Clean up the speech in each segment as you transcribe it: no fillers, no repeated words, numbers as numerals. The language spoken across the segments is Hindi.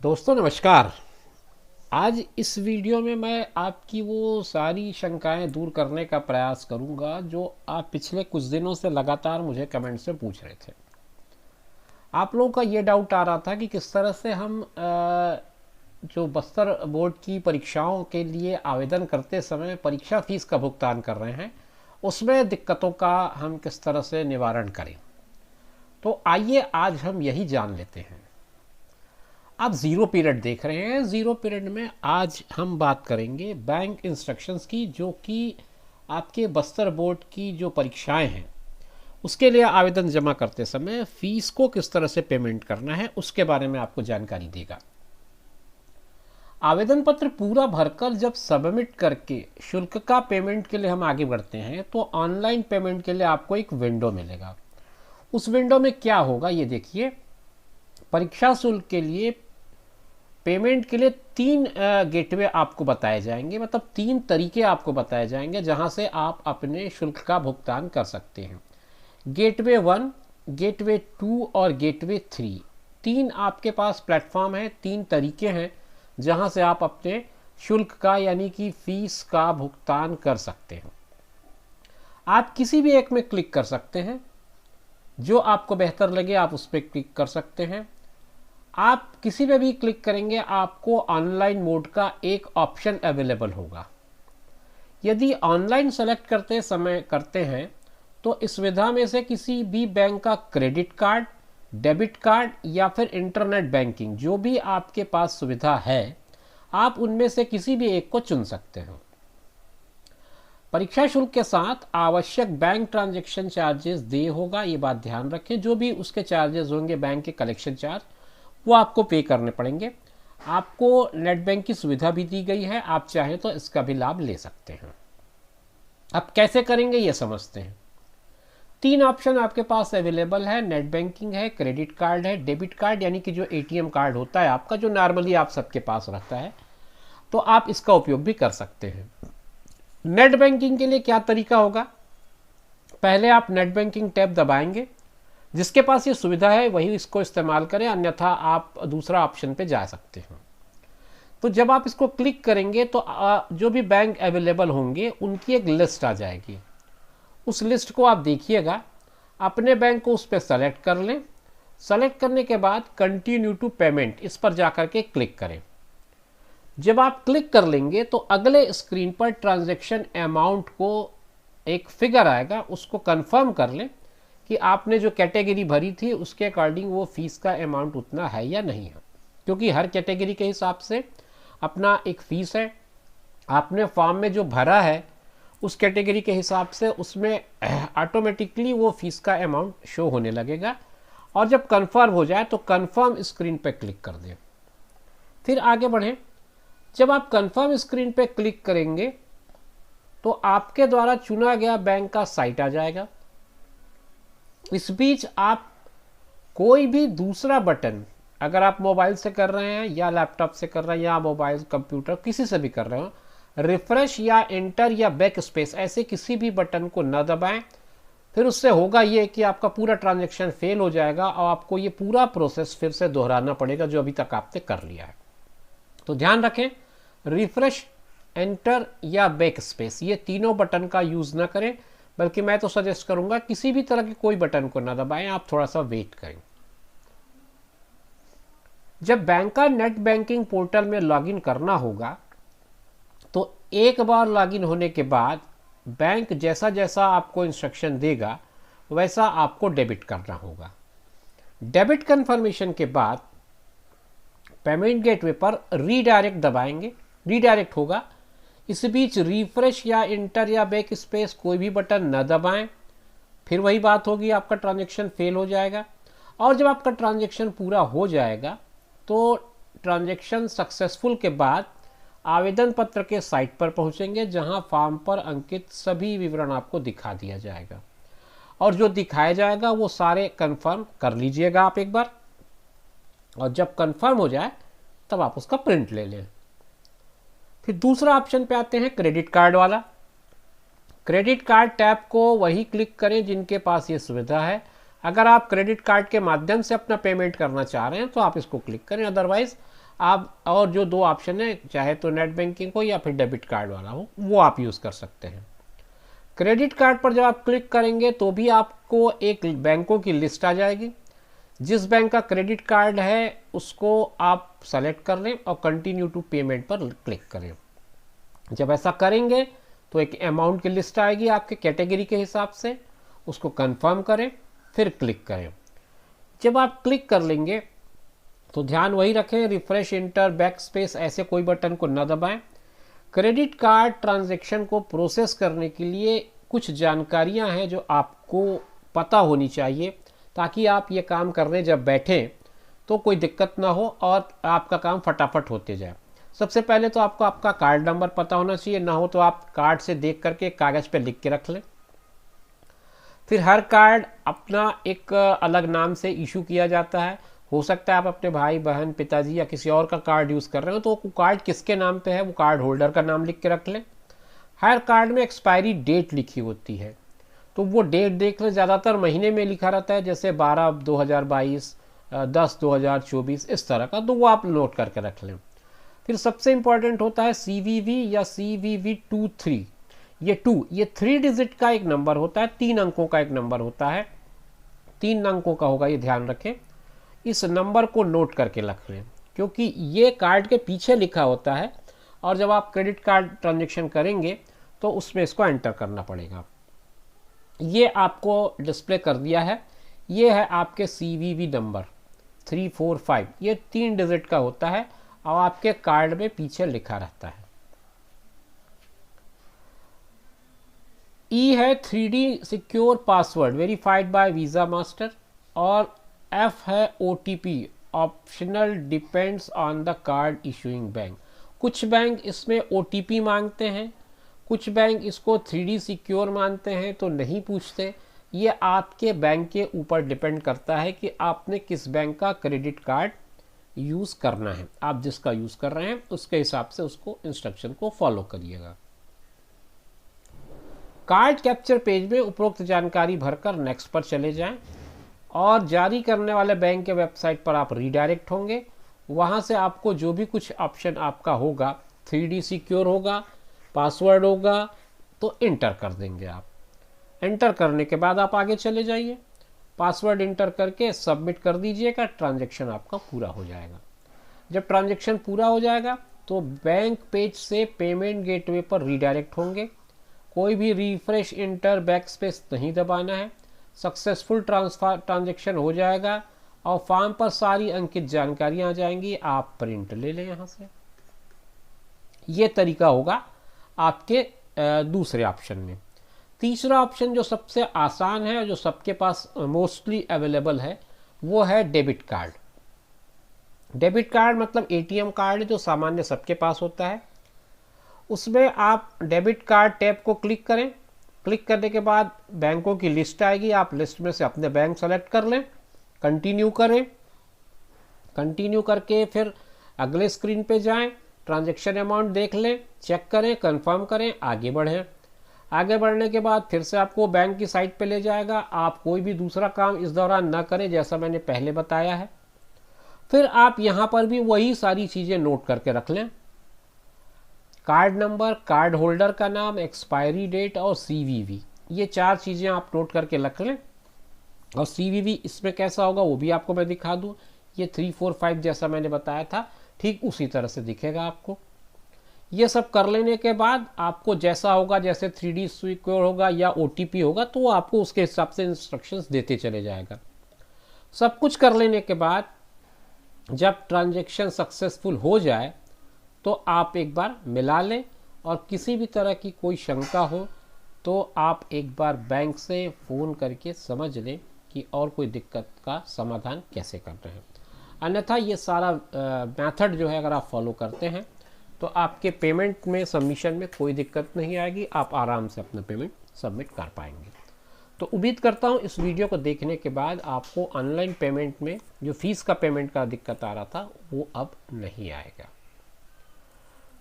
दोस्तों नमस्कार। आज इस वीडियो में मैं आपकी वो सारी शंकाएं दूर करने का प्रयास करूंगा जो आप पिछले कुछ दिनों से लगातार मुझे कमेंट्स में पूछ रहे थे। आप लोगों का ये डाउट आ रहा था कि किस तरह से हम जो बस्तर बोर्ड की परीक्षाओं के लिए आवेदन करते समय परीक्षा फीस का भुगतान कर रहे हैं, उसमें दिक्कतों का हम किस तरह से निवारण करें। तो आइए आज हम यही जान लेते हैं। आप ज़ीरो पीरियड देख रहे हैं। ज़ीरो पीरियड में आज हम बात करेंगे बैंक इंस्ट्रक्शंस की, जो कि आपके बस्तर बोर्ड की जो परीक्षाएं हैं उसके लिए आवेदन जमा करते समय फ़ीस को किस तरह से पेमेंट करना है उसके बारे में आपको जानकारी देगा। आवेदन पत्र पूरा भरकर जब सबमिट करके शुल्क का पेमेंट के लिए हम आगे बढ़ते हैं तो ऑनलाइन पेमेंट के लिए आपको एक विंडो मिलेगा। उस विंडो में क्या होगा ये देखिए। परीक्षा शुल्क के लिए पेमेंट के लिए 3 गेटवे आपको बताए जाएंगे, मतलब 3 तरीके आपको बताए जाएंगे जहां से आप अपने शुल्क का भुगतान कर सकते हैं। गेटवे 1, गेटवे 2 और गेटवे 3, 3 आपके पास प्लेटफॉर्म है, 3 तरीके हैं जहां से आप अपने शुल्क का यानी कि फीस का भुगतान कर सकते हैं। आप किसी भी एक में क्लिक कर सकते हैं, जो आपको बेहतर लगे आप उस पर क्लिक कर सकते हैं। आप किसी पे भी क्लिक करेंगे आपको ऑनलाइन मोड का एक ऑप्शन अवेलेबल होगा। यदि ऑनलाइन सेलेक्ट करते समय करते हैं तो इस सुविधा में से किसी भी बैंक का क्रेडिट कार्ड, डेबिट कार्ड या फिर इंटरनेट बैंकिंग, जो भी आपके पास सुविधा है, आप उनमें से किसी भी एक को चुन सकते हैं। परीक्षा शुल्क के साथ आवश्यक बैंक ट्रांजैक्शन चार्जेस दे होगा, ये बात ध्यान रखें। जो भी उसके चार्जेस होंगे बैंक के कलेक्शन चार्ज, वो आपको पे करने पड़ेंगे। आपको नेट बैंक की सुविधा भी दी गई है, आप चाहें तो इसका भी लाभ ले सकते हैं। अब कैसे करेंगे ये समझते हैं। 3 ऑप्शन आपके पास अवेलेबल है, नेट बैंकिंग है, क्रेडिट कार्ड है, डेबिट कार्ड यानी कि जो एटीएम कार्ड होता है आपका, जो नॉर्मली आप सबके पास रहता है, तो आप इसका उपयोग भी कर सकते हैं। नेट बैंकिंग के लिए क्या तरीका होगा। पहले आप नेट बैंकिंग टैब दबाएंगे, जिसके पास ये सुविधा है वही इसको इस्तेमाल करें, अन्यथा आप दूसरा ऑप्शन पे जा सकते हैं। तो जब आप इसको क्लिक करेंगे तो जो भी बैंक अवेलेबल होंगे उनकी एक लिस्ट आ जाएगी। उस लिस्ट को आप देखिएगा, अपने बैंक को उस पर सेलेक्ट कर लें। सेलेक्ट करने के बाद कंटिन्यू टू पेमेंट, इस पर जाकर के क्लिक करें। जब आप क्लिक कर लेंगे तो अगले स्क्रीन पर ट्रांजैक्शन अमाउंट को एक फिगर आएगा, उसको कंफर्म कर लें कि आपने जो कैटेगरी भरी थी उसके अकॉर्डिंग वो फीस का अमाउंट उतना है या नहीं है, क्योंकि हर कैटेगरी के हिसाब से अपना एक फ़ीस है। आपने फॉर्म में जो भरा है उस कैटेगरी के हिसाब से उसमें ऑटोमेटिकली वो फीस का अमाउंट शो होने लगेगा। और जब कंफर्म हो जाए तो कंफर्म स्क्रीन पर क्लिक कर दें। फिर आगे बढ़ें। जब आप कंफर्म स्क्रीन पर क्लिक करेंगे तो आपके द्वारा चुना गया बैंक का साइट आ जाएगा। इस बीच आप कोई भी दूसरा बटन, अगर आप मोबाइल से कर रहे हैं या लैपटॉप से कर रहे हैं या मोबाइल कंप्यूटर किसी से भी कर रहे हो, रिफ्रेश या एंटर या बैक स्पेस ऐसे किसी भी बटन को न दबाएं। फिर उससे होगा ये कि आपका पूरा ट्रांजैक्शन फेल हो जाएगा और आपको ये पूरा प्रोसेस फिर से दोहराना पड़ेगा जो अभी तक आपने कर लिया है। तो ध्यान रखें, रिफ्रेश, एंटर या बैक स्पेस ये तीनों बटन का यूज़ ना करें, बल्कि मैं तो सजेस्ट करूंगा किसी भी तरह के कोई बटन को ना दबाएं, आप थोड़ा सा वेट करें। जब बैंक का नेट बैंकिंग पोर्टल में लॉगिन करना होगा तो एक बार लॉगिन होने के बाद बैंक जैसा जैसा आपको इंस्ट्रक्शन देगा वैसा आपको डेबिट करना होगा। डेबिट कंफर्मेशन के बाद पेमेंट गेटवे पर रीडायरेक्ट दबाएंगे, रीडायरेक्ट होगा। इस बीच रिफ्रेश या इंटर या बैक स्पेस कोई भी बटन न दबाएं, फिर वही बात होगी, आपका ट्रांजैक्शन फेल हो जाएगा। और जब आपका ट्रांजैक्शन पूरा हो जाएगा तो ट्रांजैक्शन सक्सेसफुल के बाद आवेदन पत्र के साइट पर पहुंचेंगे, जहां फॉर्म पर अंकित सभी विवरण आपको दिखा दिया जाएगा। और जो दिखाया जाएगा वो सारे कंफर्म कर लीजिएगा आप एक बार, और जब कंफर्म हो जाए तब आप उसका प्रिंट ले लें। फिर दूसरा ऑप्शन पे आते हैं, क्रेडिट कार्ड वाला। क्रेडिट कार्ड टैब को वही क्लिक करें जिनके पास ये सुविधा है। अगर आप क्रेडिट कार्ड के माध्यम से अपना पेमेंट करना चाह रहे हैं तो आप इसको क्लिक करें, अदरवाइज आप और जो दो ऑप्शन है, चाहे तो नेट बैंकिंग हो या फिर डेबिट कार्ड वाला हो, वो आप यूज़ कर सकते हैं। क्रेडिट कार्ड पर जब आप क्लिक करेंगे तो भी आपको एक बैंकों की लिस्ट आ जाएगी। जिस बैंक का क्रेडिट कार्ड है उसको आप सेलेक्ट कर लें और कंटिन्यू टू पेमेंट पर क्लिक करें। जब ऐसा करेंगे तो एक अमाउंट की लिस्ट आएगी आपके कैटेगरी के हिसाब से, उसको कंफर्म करें, फिर क्लिक करें। जब आप क्लिक कर लेंगे तो ध्यान वही रखें, रिफ्रेश, इंटर, बैक स्पेस ऐसे कोई बटन को न दबाएं। क्रेडिट कार्ड ट्रांजैक्शन को प्रोसेस करने के लिए कुछ जानकारियां हैं जो आपको पता होनी चाहिए, ताकि आप ये काम करने जब बैठें तो कोई दिक्कत ना हो और आपका काम फटाफट होते जाए। सबसे पहले तो आपको आपका कार्ड नंबर पता होना चाहिए, ना हो तो आप कार्ड से देख करके कागज़ पे लिख के रख लें। फिर हर कार्ड अपना एक अलग नाम से इशू किया जाता है। हो सकता है आप अपने भाई बहन, पिताजी या किसी और का कार्ड यूज़ कर रहे हो, तो वो कार्ड किसके नाम पे है वो कार्ड होल्डर का नाम लिख के रख लें। हर कार्ड में एक्सपायरी डेट लिखी होती है, तो वो डेट देख लें। ज़्यादातर महीने में लिखा रहता है, जैसे 12/2022, 10/2024 इस तरह का, तो वो आप नोट करके रख लें। फिर सबसे इंपॉर्टेंट होता है CVV या CVV23। ये 3 डिजिट का एक नंबर होता है, 3 अंकों का एक नंबर होता है, 3 अंकों का होगा, ये ध्यान रखें। इस नंबर को नोट करके रख लें, क्योंकि ये कार्ड के पीछे लिखा होता है और जब आप क्रेडिट कार्ड ट्रांजेक्शन करेंगे तो उसमें इसको एंटर करना पड़ेगा। ये आपको डिस्प्ले कर दिया है। ये है आपके CVV नंबर 345, ये 3 डिजिट का होता है और आपके कार्ड में पीछे लिखा रहता है। E है 3D secure password verified bye visa master, और F है OTP optional, depends on the card issuing bank. कुछ बैंक इसमें OTP मांगते हैं, कुछ बैंक इसको 3D सिक्योर मानते हैं तो नहीं पूछते। ये आपके बैंक के ऊपर डिपेंड करता है कि आपने किस बैंक का क्रेडिट कार्ड यूज़ करना है। आप जिसका यूज़ कर रहे हैं उसके हिसाब से उसको इंस्ट्रक्शन को फॉलो करिएगा। कार्ड कैप्चर पेज में उपरोक्त जानकारी भरकर नेक्स्ट पर चले जाएं और जारी करने वाले बैंक के वेबसाइट पर आप रीडायरेक्ट होंगे। वहां से आपको जो भी कुछ ऑप्शन आपका होगा, 3D सिक्योर होगा, पासवर्ड होगा, तो इंटर कर देंगे आप। एंटर करने के बाद आप आगे चले जाइए, पासवर्ड इंटर करके सबमिट कर दीजिएगा, ट्रांजैक्शन आपका पूरा हो जाएगा। जब ट्रांजैक्शन पूरा हो जाएगा तो बैंक पेज से पेमेंट गेटवे पर रीडायरेक्ट होंगे। कोई भी रिफ्रेश, इंटर, बैक स्पेस नहीं दबाना है। सक्सेसफुल ट्रांजैक्शन हो जाएगा और फॉर्म पर सारी अंकित जानकारियां आ जाएंगी। आप प्रिंट ले लें यहाँ से। ये तरीका होगा आपके दूसरे ऑप्शन में। तीसरा ऑप्शन जो सबसे आसान है और जो सबके पास मोस्टली अवेलेबल है वो है डेबिट कार्ड। डेबिट कार्ड मतलब ATM कार्ड जो सामान्य सबके पास होता है। उसमें आप डेबिट कार्ड टैब को क्लिक करें। क्लिक करने के बाद बैंकों की लिस्ट आएगी, आप लिस्ट में से अपने बैंक सेलेक्ट कर लें, कंटिन्यू करें। कंटिन्यू करके फिर अगले स्क्रीन पे जाएं, ट्रांजैक्शन अमाउंट देख लें, चेक करें, कंफर्म करें, आगे बढ़ें। आगे बढ़ने के बाद फिर से आपको बैंक की साइट पे ले जाएगा। आप कोई भी दूसरा काम इस दौरान ना करें, जैसा मैंने पहले बताया है। फिर आप यहाँ पर भी वही सारी चीज़ें नोट करके रख लें, कार्ड नंबर, कार्ड होल्डर का नाम, एक्सपायरी डेट और CVV। ये 4 चीज़ें आप नोट करके रख लें। और CVV इसमें कैसा होगा वो भी आपको मैं दिखा दूँ। ये 345 जैसा मैंने बताया था, ठीक उसी तरह से दिखेगा आपको। ये सब कर लेने के बाद आपको जैसा होगा, जैसे 3D सिक्योर होगा या OTP होगा, तो वो आपको उसके हिसाब से इंस्ट्रक्शंस देते चले जाएगा। सब कुछ कर लेने के बाद जब ट्रांजैक्शन सक्सेसफुल हो जाए तो आप एक बार मिला लें, और किसी भी तरह की कोई शंका हो तो आप एक बार बैंक से फ़ोन करके समझ लें कि और कोई दिक्कत का समाधान कैसे कर रहे हैं। अन्यथा ये सारा मेथड जो है अगर आप फॉलो करते हैं तो आपके पेमेंट में, सबमिशन में कोई दिक्कत नहीं आएगी। आप आराम से अपना पेमेंट सबमिट कर पाएंगे। तो उम्मीद करता हूँ इस वीडियो को देखने के बाद आपको ऑनलाइन पेमेंट में जो फीस का पेमेंट का दिक्कत आ रहा था वो अब नहीं आएगा।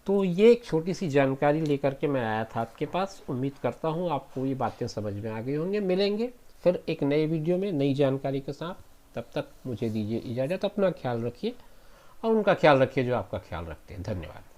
तो ये एक छोटी सी जानकारी लेकर के मैं आया था आपके पास। उम्मीद करता हूँ आपको ये बातें समझ में आ गई होंगे। मिलेंगे फिर एक नए वीडियो में नई जानकारी के साथ। तब तक मुझे दीजिए इजाज़त। अपना ख्याल रखिए और उनका ख्याल रखिए जो आपका ख्याल रखते हैं। धन्यवाद।